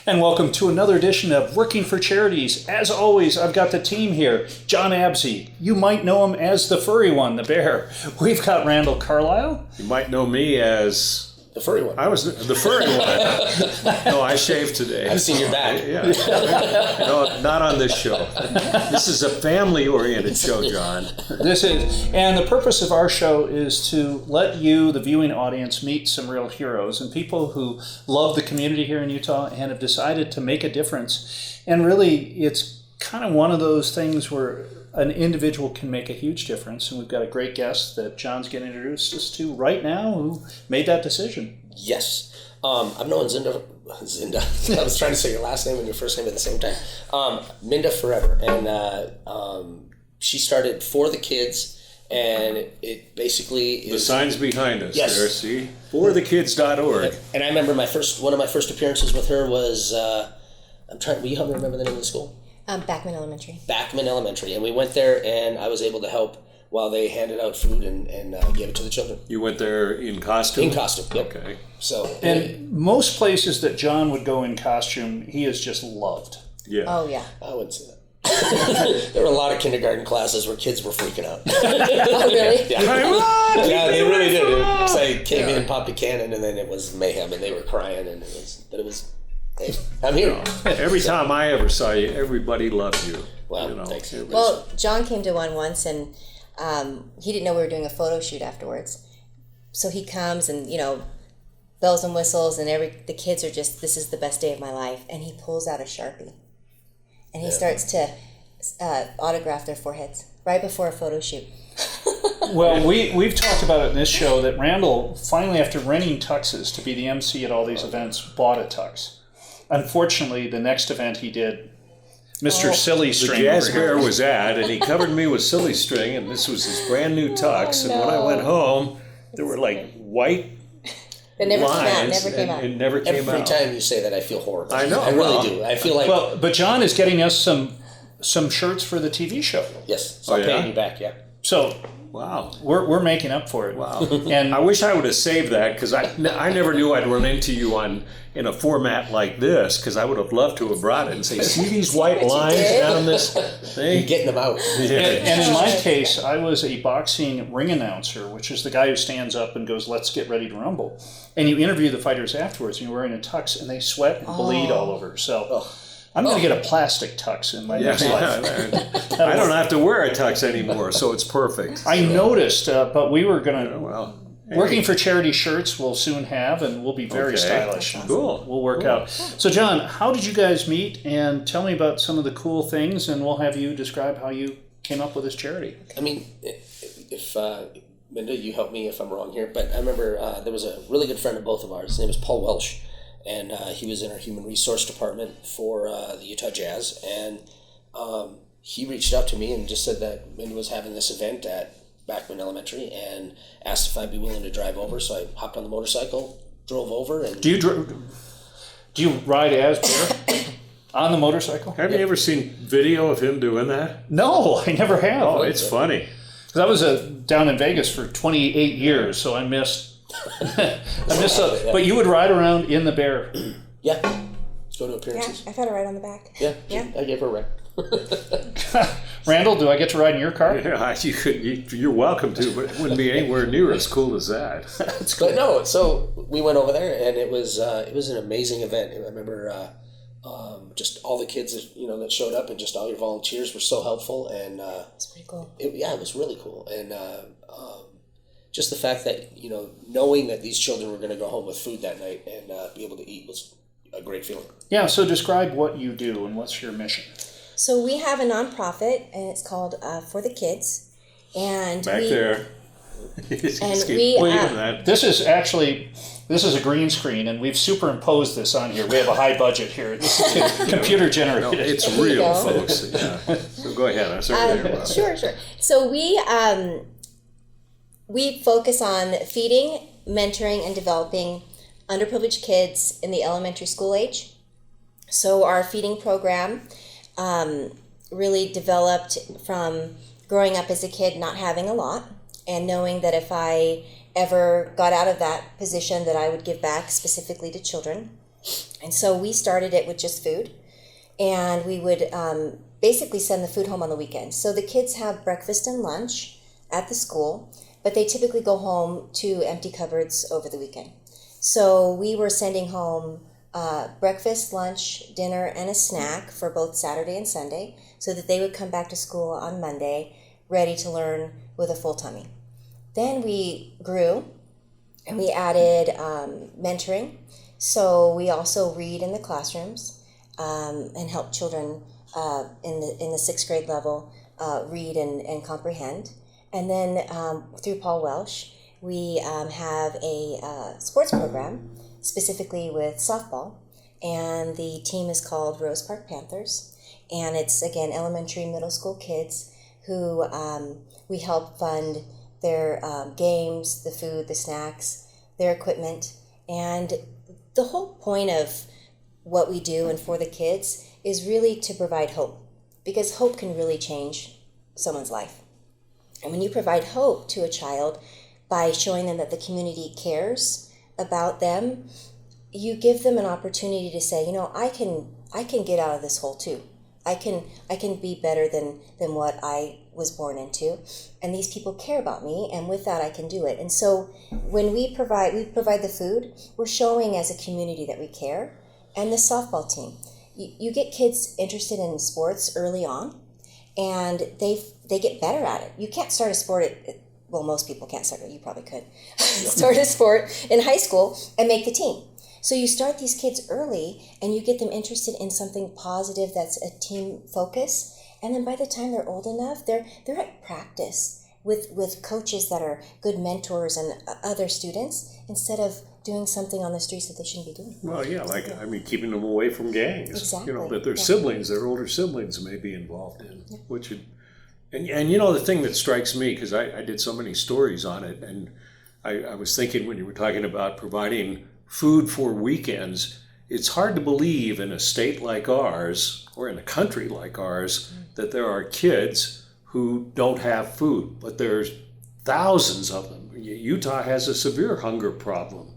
And welcome to another edition of Working for Charities. As always, I've got the team here. John Absey. You might know him as the furry one, the bear. We've got Randall Carlisle. You might know me as... The furry one. I was the furry one. No, I shaved today. I've seen your back. Yeah. No, not on this show. This is a family-oriented show, John. This is. And the purpose of our show is to let you, the viewing audience, meet some real heroes and people who love the community here in Utah and have decided to make a difference. And really, it's kind of one of those things where an individual can make a huge difference, and we've got a great guest that John's going to introduce us to right now who made that decision. Yes. I've known Zinda. I was trying to say your last name and your first name at the same time. Minda forever. And she started For the Kids, and it basically is... The sign's behind us. Yes. There, see? forthekids.org. And I remember one of my first appearances with her was... will you help me remember the name of the school? Backman Elementary. Backman Elementary. And we went there, and I was able to help while they handed out food and gave it to the children. You went there in costume? In costume, yep. Okay. So, And most places that John would go in costume, he is just loved. Yeah. Oh, yeah. I wouldn't say that. There were a lot of kindergarten classes where kids were freaking out. Oh, really? Yeah, yeah, they really did. Because I came in and popped a cannon, and then it was mayhem, and they were crying, and it was hey, I'm here. Every time I ever saw you, everybody loved you. Wow, thanks. Well, John came to one once, and he didn't know we were doing a photo shoot afterwards. So he comes and, bells and whistles, and the kids are just, this is the best day of my life. And he pulls out a Sharpie, and he starts to autograph their foreheads right before a photo shoot. Well, we've talked about it in this show that Randall, finally after renting tuxes to be the MC at all these events, bought a tux. Unfortunately, the next event he did, Mr. Silly String. The jazz bear was at, and he covered me with silly string, and this was his brand new tux. And when I went home, there were like white It never lines. came out. It never came out. Every time you say that, I feel horrible. I know. I really do. I feel like... Well, but John is getting us some shirts for the TV show. Yes. So I'm paying you back, yeah. So Wow. we're making up for it. Wow. And I wish I would have saved that, because I never knew I'd run into you in a format like this, because I would have loved to have brought it and say, see these white lines down this thing? You're getting them out. And in my case, I was a boxing ring announcer, which is the guy who stands up and goes, let's get ready to rumble. And you interview the fighters afterwards, and you're wearing a tux, and they sweat and bleed all over. So I'm going to get a plastic tux in my next life. I don't have to wear a tux anymore, so it's perfect. I noticed, but we were going to... Well, Working for Charity shirts we'll soon have, and we'll be very stylish. Cool. We'll work out. So John, how did you guys meet? And tell me about some of the cool things, and we'll have you describe how you came up with this charity. I mean, if Minda, you help me if I'm wrong here, but I remember there was a really good friend of both of ours. His name was Paul Welsh, and he was in our human resource department for the Utah Jazz, and he reached out to me and just said that Minda was having this event at Backman Elementary and asked if I'd be willing to drive over. So I hopped on the motorcycle, drove over, and... Do you ride as Bear on the motorcycle? have you ever seen video of him doing that? No, I never have. Oh, it's funny. Because I was down in Vegas for 28 years, so I missed. But you would ride around in the Bear. Yeah. Go to appearances. Yeah, I've had a ride on the back. Yeah. I gave her a ride. Randall, do I get to ride in your car? Yeah, you're welcome to, but it wouldn't be anywhere near as cool as that. That's cool. But no, so we went over there, and it was an amazing event. I remember just all the kids that showed up, and just all your volunteers were so helpful, and It's pretty cool. it was really cool. And just the fact that knowing that these children were going to go home with food that night and be able to eat was a great feeling. Yeah, so describe what you do and what's your mission. So we have a nonprofit, and it's called For the Kids. And Back there. And we... This is a green screen, and we've superimposed this on here. We have a high budget here. This is computer generated. No, it's real, folks. Yeah. So go ahead. I'm sorry to interrupt. Sure. So we focus on feeding, mentoring, and developing underprivileged kids in the elementary school age. So our feeding program really developed from growing up as a kid not having a lot, and knowing that if I ever got out of that position that I would give back specifically to children. And so we started it with just food, and we would basically send the food home on the weekends. So the kids have breakfast and lunch at the school, but they typically go home to empty cupboards over the weekend. So we were sending home breakfast, lunch, dinner, and a snack for both Saturday and Sunday, so that they would come back to school on Monday ready to learn with a full tummy. Then we grew and we added mentoring. So we also read in the classrooms and help children in the sixth grade level read and comprehend. And then through Paul Welsh, we have a sports program specifically with softball, and the team is called Rose Park Panthers. And it's, again, elementary, middle school kids who we help fund their games, the food, the snacks, their equipment. And the whole point of what we do and for the kids is really to provide hope, because hope can really change someone's life. And when you provide hope to a child by showing them that the community cares about them, you give them an opportunity to say, I can get out of this hole too. I can be better than what I was born into, and these people care about me, and with that I can do it. And so when we provide the food, we're showing as a community that we care. And the softball team, you get kids interested in sports early on, and they get better at it. You can't start a sport well, most people can't start it. You probably could start a sport in high school and make the team. So you start these kids early and you get them interested in something positive that's a team focus. And then by the time they're old enough, they're at practice with coaches that are good mentors and other students, instead of doing something on the streets that they shouldn't be doing. Well, yeah, keeping them away from gangs. Exactly. That their siblings, their older siblings may be involved in, which would. And the thing that strikes me, because I did so many stories on it, and I was thinking when you were talking about providing food for weekends, it's hard to believe in a state like ours, or in a country like ours, that there are kids who don't have food, but there's thousands of them. Utah has a severe hunger problem.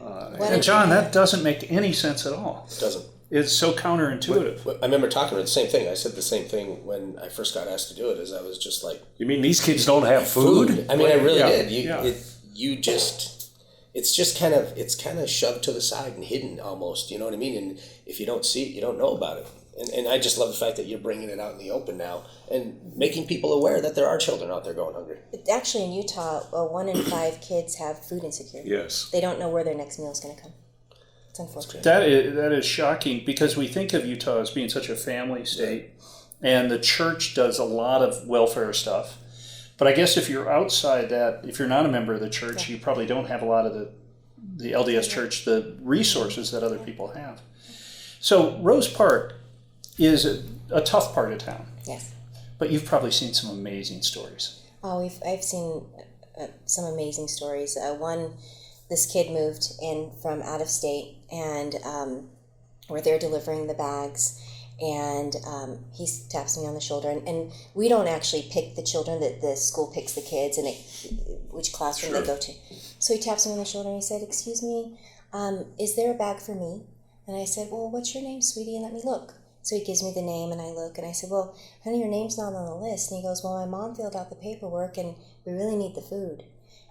And John, that doesn't make any sense at all. It doesn't. It's so counterintuitive. I remember talking about the same thing. I said the same thing when I first got asked to do it. Is I was just like, you mean these kids don't have food? I mean, I really did. It's just kind of shoved to the side and hidden almost. You know what I mean? And if you don't see it, you don't know about it. And I just love the fact that you're bringing it out in the open now and making people aware that there are children out there going hungry. Actually, in Utah, 1 in 5 kids have food insecurity. Yes. They don't know where their next meal is going to come. It's unfortunate. That is shocking, because we think of Utah as being such a family state, and the church does a lot of welfare stuff. But I guess if you're outside that, if you're not a member of the church, you probably don't have a lot of the LDS church, the resources that other people have. So Rose Park is a tough part of town. Yes. But you've probably seen some amazing stories. Oh, I've seen some amazing stories. This kid moved in from out of state, and we're there delivering the bags, and he taps me on the shoulder, and we don't actually pick the children, that the school picks the kids and which classroom they go to. So he taps me on the shoulder and he said, "Excuse me, is there a bag for me?" And I said, "Well, what's your name, sweetie? And let me look." So he gives me the name, and I look, and I said, "Well, honey, your name's not on the list." And he goes, "Well, my mom filled out the paperwork, and we really need the food."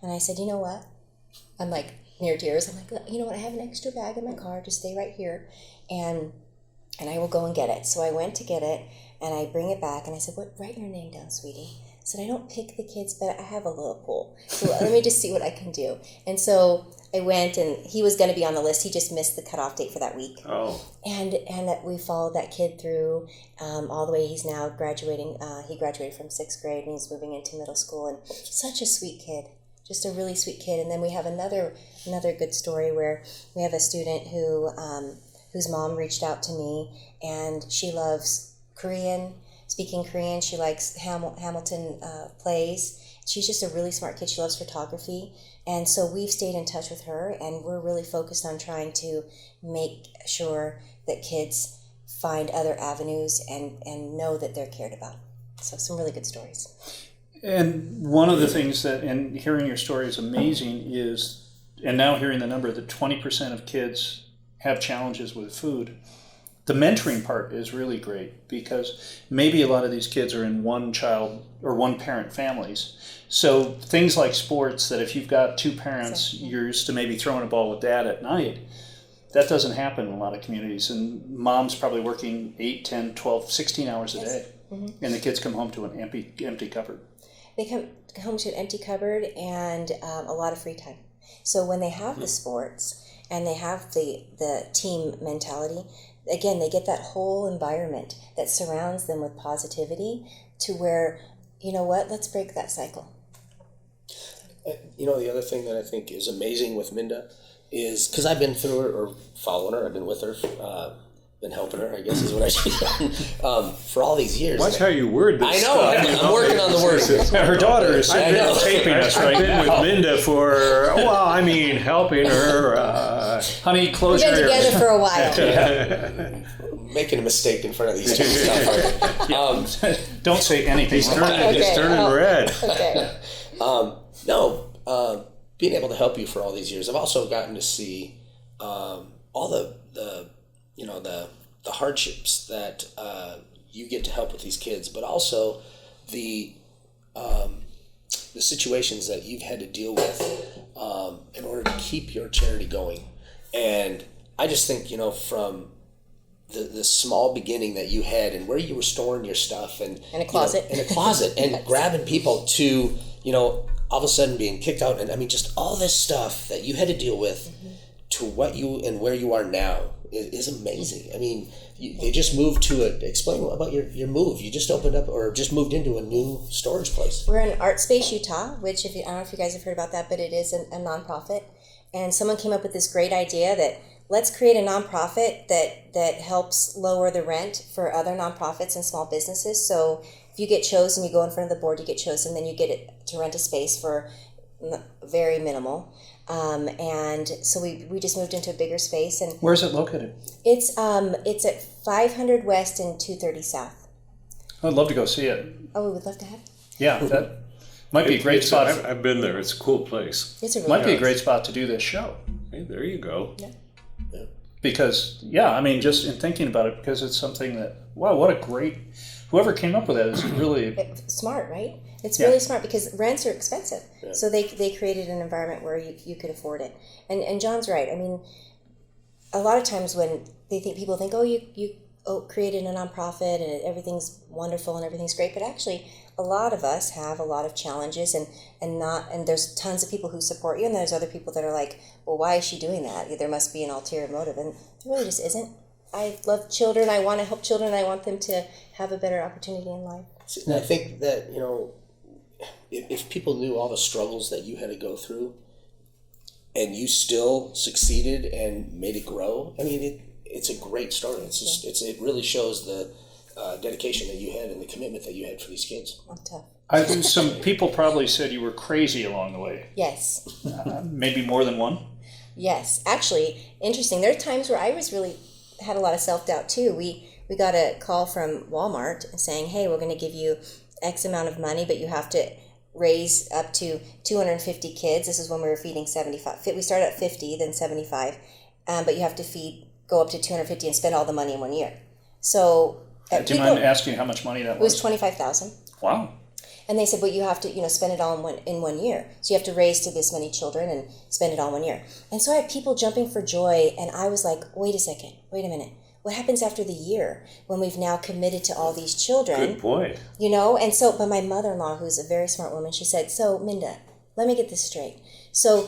And I said, "You know what?" I'm like near tears. I'm like, "You know what? I have an extra bag in my car. Just stay right here, and I will go and get it." So I went to get it, and I bring it back, and I said, "Write your name down, sweetie." I said, "I don't pick the kids, but I have a little pool. So let me just see what I can do." And so I went, and he was going to be on the list. He just missed the cutoff date for that week. Oh. And we followed that kid through all the way. He's now graduating. He graduated from 6th grade, and he's moving into middle school. And such a sweet kid, just a really sweet kid. And then we have another good story where we have a student whose mom reached out to me, and she loves speaking Korean. She likes Hamilton plays. She's just a really smart kid. She loves photography. And so we've stayed in touch with her, and we're really focused on trying to make sure that kids find other avenues and know that they're cared about. So some really good stories. And one of the things that, and hearing your story is amazing, is, and now hearing the number that 20% of kids have challenges with food. The mentoring part is really great because maybe a lot of these kids are in one child or one parent families. So things like sports, that if you've got two parents, you're used to maybe throwing a ball with dad at night. That doesn't happen in a lot of communities. And mom's probably working 8, 10, 12, 16 hours a day. Mm-hmm. And the kids come home to an empty cupboard. They come home to an empty cupboard and a lot of free time. So when they have the sports and they have the team mentality, again, they get that whole environment that surrounds them with positivity to where, you know what, let's break that cycle. You know, the other thing that I think is amazing with Minda is, because I've been through her, or following her, I've been with her, been helping her, I guess is what I should done, for all these years. Watch how you word this. I know, I'm working on the wording. Her daughter is taping us right I've been now. with Minda for, helping her. Honey, close We've your been ears. together for a while. Making a mistake in front of these two. Don't say anything. He's turning red. Okay. Being able to help you for all these years, I've also gotten to see all the hardships that you get to help with these kids, but also the situations that you've had to deal with in order to keep your charity going. And I just think, from the small beginning that you had and where you were storing your stuff and in a closet, and grabbing people to, all of a sudden being kicked out, and I mean just all this stuff that you had to deal with to what you and where you are now is amazing. I mean, they just moved to explain about your move. You just opened up or just moved into a new storage place. We're in Art Space Utah, which I don't know if you guys have heard about that, but it is a nonprofit. And someone came up with this great idea that let's create a nonprofit that helps lower the rent for other nonprofits and small businesses. So if you get chosen, you go in front of the board, you get chosen, then you get it to rent a space for very minimal. And so we just moved into a bigger space. And where's it located? It's at 500 West and 230 South. I'd love to go see it. Oh, we would love to have it. Yeah, that might be a great spot. I've been there. It's a cool place. It's a really might be a great spot to do this show. Hey, there you go. Yeah. Because, just in thinking about it, because it's something that, wow, what a great, whoever came up with that is really... smart, right? It's really smart because rents are expensive. Yeah. So they created an environment where you could afford it. And John's right. I mean, a lot of times when people think, oh, you created a nonprofit and everything's wonderful and everything's great, but actually a lot of us have a lot of challenges and there's tons of people who support you, and there's other people that are like, well, why is she doing that? There must be an ulterior motive, and there really just isn't. I love children. I want to help children. I want them to have a better opportunity in life. And I think that, if people knew all the struggles that you had to go through and you still succeeded and made it grow, I mean, it's a great story. It really shows the dedication that you had and the commitment that you had for these kids. Tough. I think some people probably said you were crazy along the way. Yes. Maybe more than one? Yes. Actually, interesting. There are times where I was really had a lot of self-doubt too. We got a call from Walmart saying, hey, we're going to give you X amount of money, but you have to raise up to 250 kids. This is when we were feeding 75. We started at 50, then 75. But you have to go up to 250 and spend all the money in 1 year. So... Do you mind asking how much money that was? It was $25,000. Wow. And they said, well, you have to, spend it all in 1 year. So you have to raise to this many children and spend it all in 1 year. And so I had people jumping for joy, and I was like, wait a minute. What happens after the year when we've now committed to all these children? Good point. And so, but my mother-in-law, who's a very smart woman, she said, so Minda, let me get this straight. So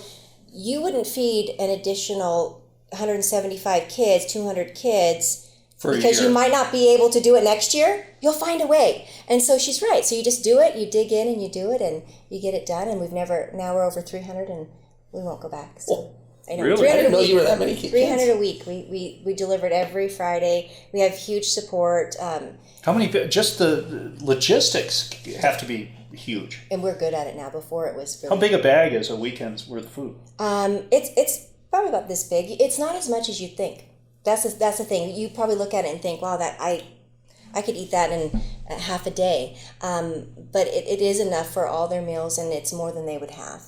you wouldn't feed an additional 175 kids, 200 kids, because you might not be able to do it next year. You'll find a way. And so she's right. So you just do it, you dig in and you do it and you get it done. And now we're over 300 and we won't go back. So I know. Really? I didn't know you were that many kids. 300 a week. We delivered every Friday. We have huge support. How many, just the logistics have to be huge. And we're good at it now. Before it was really... How big a bag is a weekend's worth of food? It's probably about this big. It's not as much as you think. That's the thing. You probably look at it and think, wow, that I I could eat that in half a day. But it is enough for all their meals, and it's more than they would have.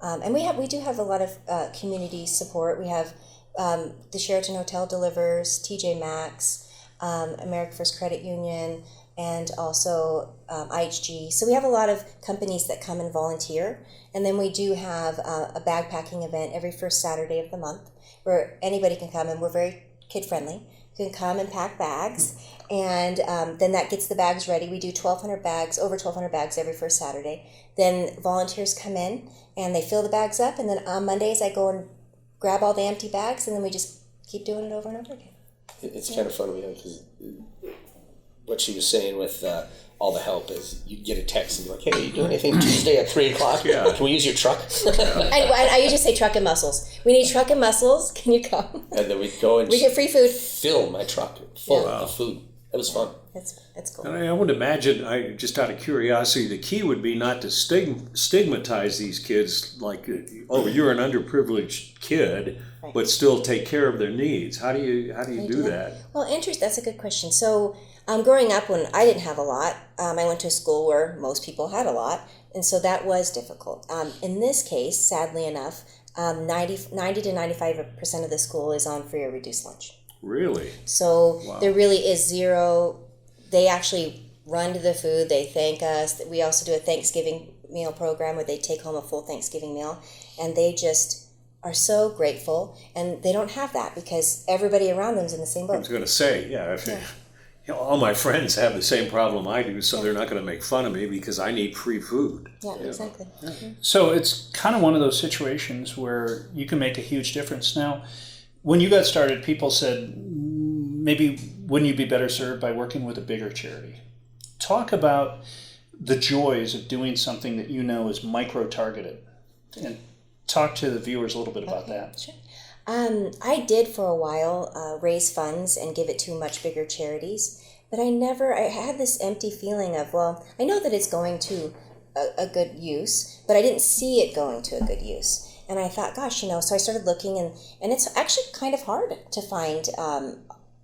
And we do have a lot of community support. We have the Sheraton Hotel delivers, TJ Maxx, America First Credit Union, and also IHG. So we have a lot of companies that come and volunteer. And then we do have a bag packing event every first Saturday of the month where anybody can come, and we're very kid friendly. You can come and pack bags, and then that gets the bags ready. We do 1,200 bags, over 1,200 bags every first Saturday. Then volunteers come in and they fill the bags up, and then on Mondays I go and grab all the empty bags, and then we just keep doing it over and over again. It's kind of funny because what she was saying with all the help is you get a text and be like, hey, you doing anything Tuesday at 3 o'clock? Yeah. Can we use your truck? I usually say truck and muscles. We need truck and muscles. Can you come? And then we'd go and we get free food. Fill my truck full of food. It was fun. It's cool. And I would imagine, just out of curiosity, the key would be not to stigmatize these kids like, oh, you're an underprivileged kid, right, but still take care of their needs. How do you do that? Well, that's a good question. So growing up, when I didn't have a lot, I went to a school where most people had a lot, and so that was difficult. In this case, sadly enough, 90 to 95% of the school is on free or reduced lunch. Really? So Wow. there really is zero. They actually run to the food. They thank us. We also do a Thanksgiving meal program where they take home a full Thanksgiving meal, and they just are so grateful. And they don't have that because everybody around them is in the same I boat. was going to say, all my friends have the same problem I do, so they're not going to make fun of me because I need free food. Yeah, exactly. Mm-hmm. So it's kind of one of those situations where you can make a huge difference. Now, when you got started, people said, maybe wouldn't you be better served by working with a bigger charity? Talk about the joys of doing something that you know is micro-targeted, and talk to the viewers a little bit about that. Sure. I did for a while raise funds and give it to much bigger charities, but I had this empty feeling of, well, I know that it's going to a good use, but I didn't see it going to a good use. And I thought, gosh, so I started looking, and it's actually kind of hard to find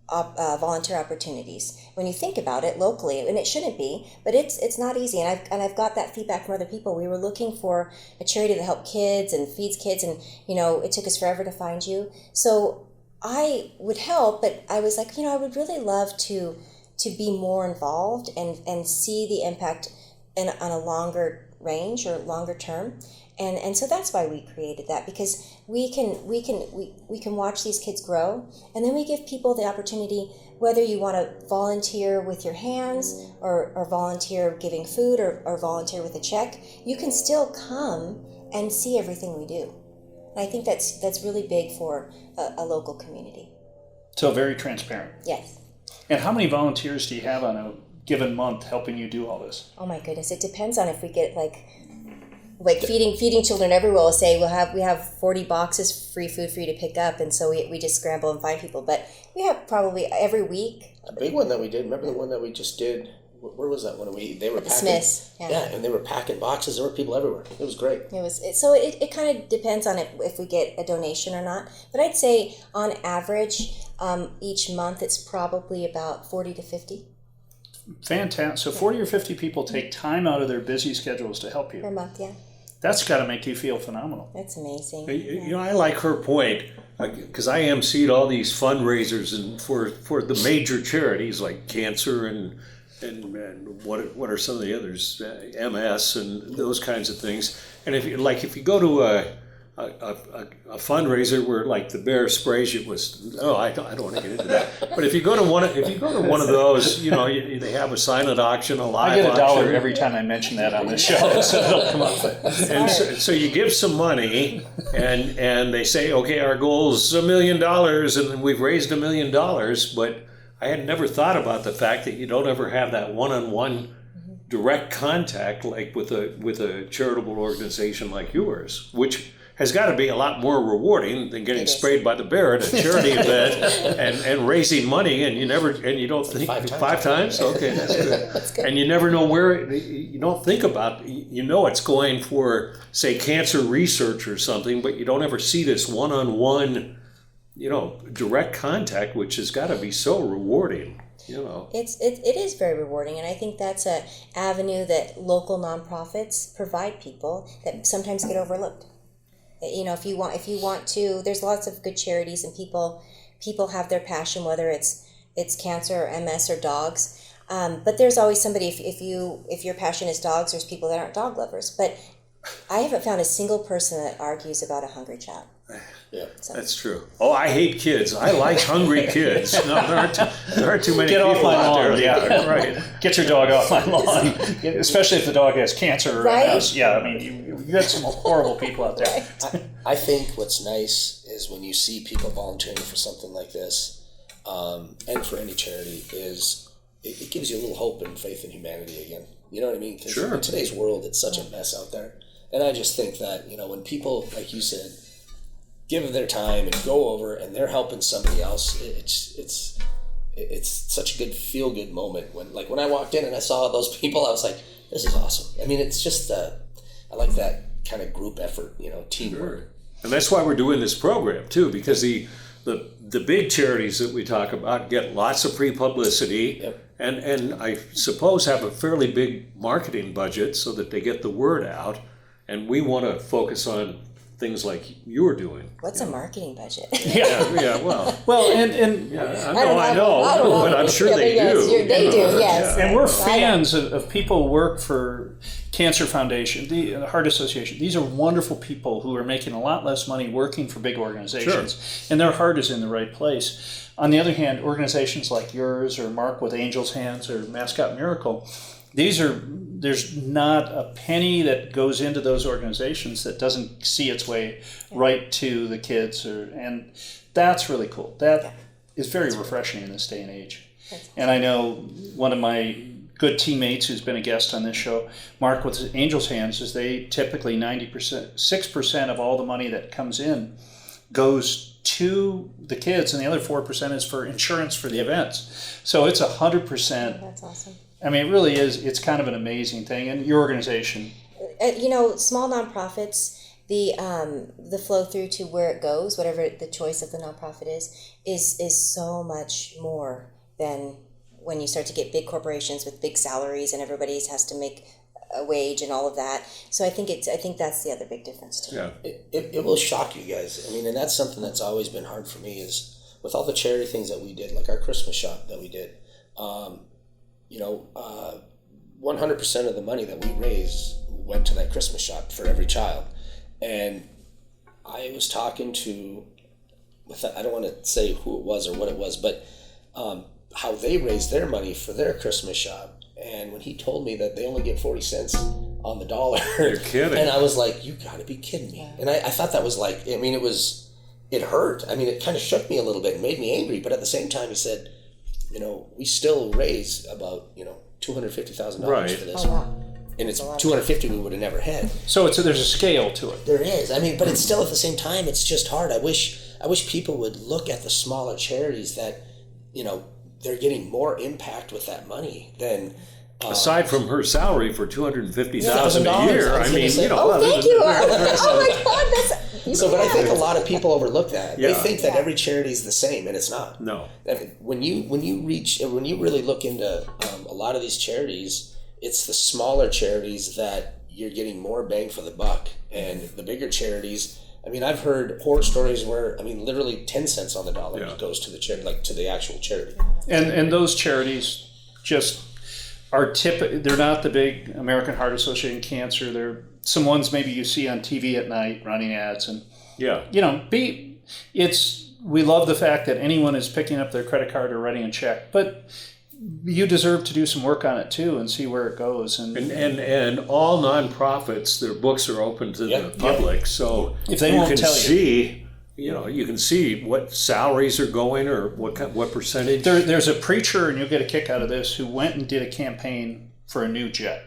volunteer opportunities when you think about it locally, and it shouldn't be, but it's not easy. And I've got that feedback from other people. We were looking for a charity that helped kids and feeds kids, and it took us forever to find you. So I would help, but I was like, I would really love to be more involved and see the impact on a longer range or longer term. And so that's why we created that, because we can watch these kids grow, and then we give people the opportunity, whether you want to volunteer with your hands or volunteer giving food or volunteer with a check, you can still come and see everything we do. And I think that's really big for a local community. So very transparent. Yes. And how many volunteers do you have on a given month helping you do all this? Oh my goodness, it depends on if we get like feeding children everywhere. We'll say we have 40 boxes free food for you to pick up, and so we just scramble and find people. But we have probably every week. A big one that we did. Remember the one that we just did? Where was that one? They were packing. Smiths. Yeah, and they were packing boxes. There were people everywhere. It was great. It kind of depends on if we get a donation or not. But I'd say on average, each month it's probably about 40 to 50. Fantastic. So 40 or 50 people take time out of their busy schedules to help you. Per month, yeah. That's got to make you feel phenomenal. That's amazing. I like her point, because I emceed all these fundraisers and for the major charities like cancer and what are some of the others, MS and those kinds of things. And if you go to a fundraiser where like the bear sprays you I don't want to get into that. But if you go to one of those, they have a silent auction, a live auction. I get $1 every time I mention that on this show, so it'll come up. And so you give some money, and they say, okay, our goal is $1 million, and we've raised $1 million. But I had never thought about the fact that you don't ever have that one-on-one direct contact like with a charitable organization like yours, which has got to be a lot more rewarding than getting sprayed by the bear at a charity event and raising money, and you don't think five times? Okay, that's good. That's good. And you never know where, you don't think about, it's going for, say, cancer research or something, but you don't ever see this one-on-one, direct contact, which has got to be so rewarding. It is very rewarding, and I think that's a avenue that local nonprofits provide people that sometimes get overlooked. If you want to, there's lots of good charities, and people have their passion, whether it's cancer or MS or dogs. But there's always somebody. If your passion is dogs, there's people that aren't dog lovers. But I haven't found a single person that argues about a hungry child. Yeah, that's true. Oh, I hate kids. I like hungry kids. No, there aren't too many people out there. Yeah, right. Get your dog off my lawn, especially if the dog has cancer or MS. Yeah, I mean, you got some horrible people out there. I think what's nice is when you see people volunteering for something like this, and for any charity, is it gives you a little hope and faith in humanity again. You know what I mean? Because in today's world, it's such a mess out there. And I just think that, when people, like you said, give their time and go over and they're helping somebody else, it's such a good feel-good moment. When I walked in and I saw those people, I was like, this is awesome. I mean, it's just, I like that kind of group effort, teamwork. Sure. And that's why we're doing this program, too, because the big charities that we talk about get lots of free publicity. Yep. And I suppose have a fairly big marketing budget so that they get the word out. And we want to focus on things like you're doing. What's a marketing budget? Well, and I know, but I'm sure they do. They do, yes. And we're fans of people who work for Cancer Foundation, the Heart Association. These are wonderful people who are making a lot less money working for big organizations, and their heart is in the right place. On the other hand, organizations like yours or Mark with Angel's Hands or Mascot Miracle, there's not a penny that goes into those organizations that doesn't see its way right to the kids, and that's really cool. That is very refreshing in this day and age. And I know one of my good teammates who's been a guest on this show, Mark with Angel's Hands, is they typically 6% of all the money that comes in goes to the kids, and the other 4% is for insurance for the events. So it's 100%. That's awesome. I mean, it really is. It's kind of an amazing thing. And your organization, small nonprofits, the flow through to where it goes, whatever the choice of the nonprofit is so much more than when you start to get big corporations with big salaries and everybody has to make a wage and all of that. So I think that's the other big difference too. Yeah. It will shock you guys. I mean, and that's something that's always been hard for me is with all the charity things that we did, like our Christmas shop that we did. 100% of the money that we raised went to that Christmas shop for every child. And I was talking to, I don't want to say who it was or what it was, but how they raised their money for their Christmas shop. And when he told me that they only get 40 cents on the dollar. You're kidding. And I was like, you got to be kidding me. And I thought that was like, I mean, it hurt. I mean, it kind of shook me a little bit and made me angry. But at the same time, he said, we still raise about, $250,000 for this. Oh, wow. And it's $250 we would have never had. so there's a scale to it. There is. I mean, but it's still at the same time, it's just hard. I wish people would look at the smaller charities that, they're getting more impact with that money than. Aside from her salary for $250,000 a year, I mean, thank you. Oh my God, So, but I think a lot of people overlook that. They think that every charity is the same, and it's not. No. I mean, when you really look into a lot of these charities, it's the smaller charities that you're getting more bang for the buck, and the bigger charities. I mean, I've heard horror stories where literally 10 cents on the dollar goes to the charity, like to the actual charity. And those charities just are they're not the big American Heart Association Cancer. They're some ones maybe you see on TV at night running ads, and we love the fact that anyone is picking up their credit card or writing a check, but you deserve to do some work on it too and see where it goes. And all nonprofits, their books are open to the public, so if they won't tell you, you can see what salaries are going or what percentage. There's a preacher, and you'll get a kick out of this, who went and did a campaign for a new jet.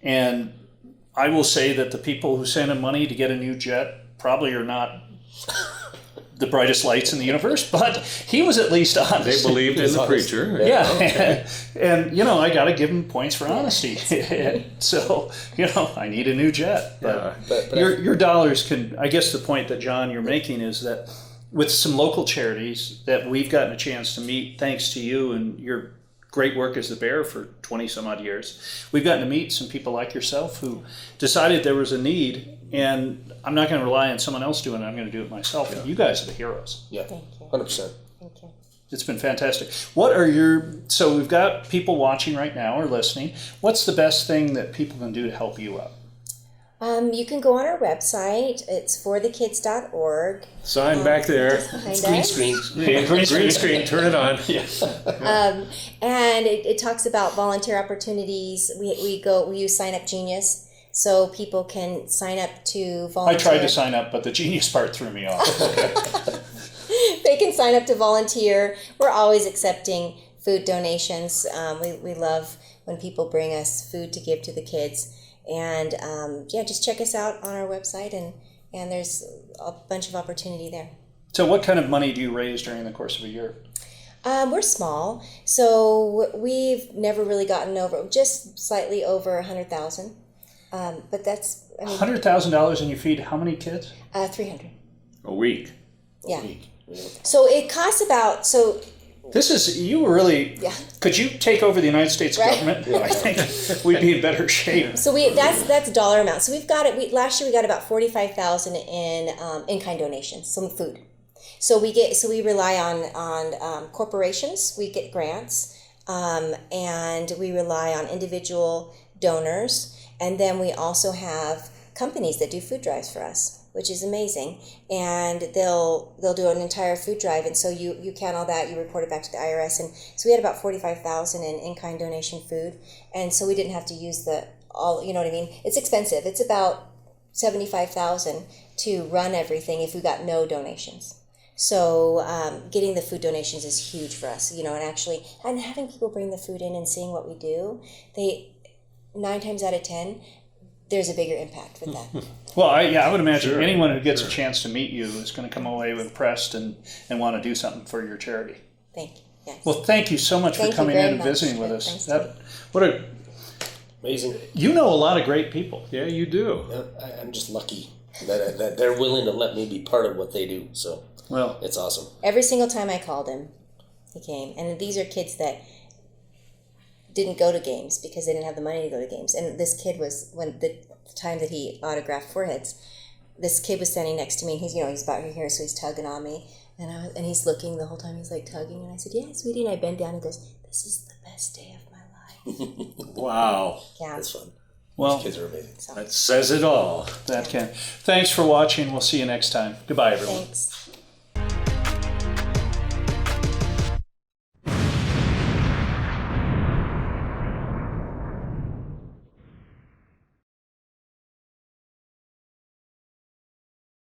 And I will say that the people who sent him money to get a new jet probably are not the brightest lights in the universe, but he was at least honest. They believed in the preacher. Yeah. Okay. And I got to give him points for honesty. So, I need a new jet. But your dollars can, I guess the point that, John, you're making is that with some local charities that we've gotten a chance to meet thanks to you and your great work as the bear for 20 some odd years. We've gotten to meet some people like yourself who decided there was a need, and I'm not going to rely on someone else doing it. I'm going to do it myself. And you guys are the heroes. Yeah, Thank you. 100%. Thank you. It's been fantastic. What are so we've got people watching right now or listening. What's the best thing that people can do to help you out? You can go on our website. It's forthekids.org. Sign back there. Green screen. Green screen, turn it on. And it talks about volunteer opportunities. We use Sign Up Genius, so people can sign up to volunteer. I tried to sign up, but the genius part threw me off. They can sign up to volunteer. We're always accepting food donations. We love when people bring us food to give to the kids. And just check us out on our website, and there's a bunch of opportunity there. So what kind of money do you raise during the course of a year? We're small, so we've never really gotten over, just slightly over 100,000. But that's $100,000 and you feed how many kids? 300. A week. Yeah. So it costs about This is, you really, could you take over the United States government? Yeah. I think we'd be in better shape. So that's dollar amount. So we've got it. Last year we got about 45,000 in-kind donations, some food. So we rely on corporations. We get grants, and we rely on individual donors, and then we also have companies that do food drives for us, which is amazing. And they'll do an entire food drive, and so you count all that, you report it back to the IRS, and so we had about 45,000 in-kind donation food, and so we didn't have to use all, you know what I mean? It's expensive. It's about 75,000 to run everything if we got no donations. So getting the food donations is huge for us, and having people bring the food in and seeing what we do, 9 times out of 10, there's a bigger impact with that. Well, I would imagine anyone who gets a chance to meet you is going to come away impressed and want to do something for your charity. Thank you. Yes. Well, thank you so much for coming in and visiting with us. Amazing. You know a lot of great people. Yeah, you do. I'm just lucky that they're willing to let me be part of what they do. So it's awesome. Every single time I called him, he came. And these are kids that didn't go to games because they didn't have the money to go to games. And this kid was, when the time that he autographed foreheads, this kid was standing next to me. He's about here, so he's tugging on me. And he's looking the whole time. He's like tugging. And I said, "Yeah, sweetie." And I bend down and goes, "This is the best day of my life." Wow. Yeah. That's fun. Well, These kids are amazing. That says it all. Thanks for watching. We'll see you next time. Goodbye, everyone. Thanks.